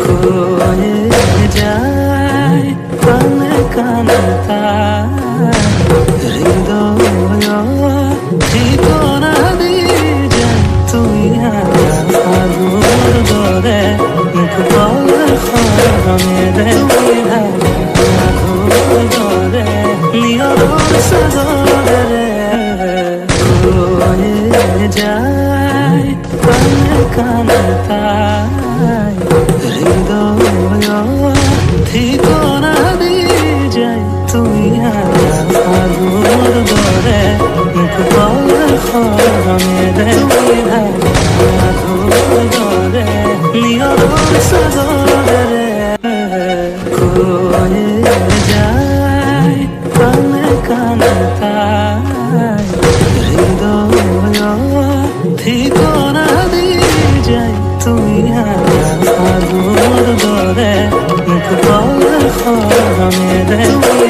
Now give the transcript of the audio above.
খোয়ে যায় কানে কানে তাই হৃদয় ঠিকানা দিয়ে যায় তুই আগুর দরে মুখ পড়ে খরমে রে তুই আগুর দরে নিয়র সাগরে রে খোয়ে যায় কানে কানে তাই হৃদয় ঠিকানা দিয়ে যায় তুই আগুর দরে মুখ পড়ে খরমে রে তুই আগুর দরে নিয়র সাগরে রে খোয়ে যায় কানে কানে তাই হৃদয় ঠিকানা দিয়ে যায় তুই আগুর দরে মুখ পড়ে খরমে রে তুই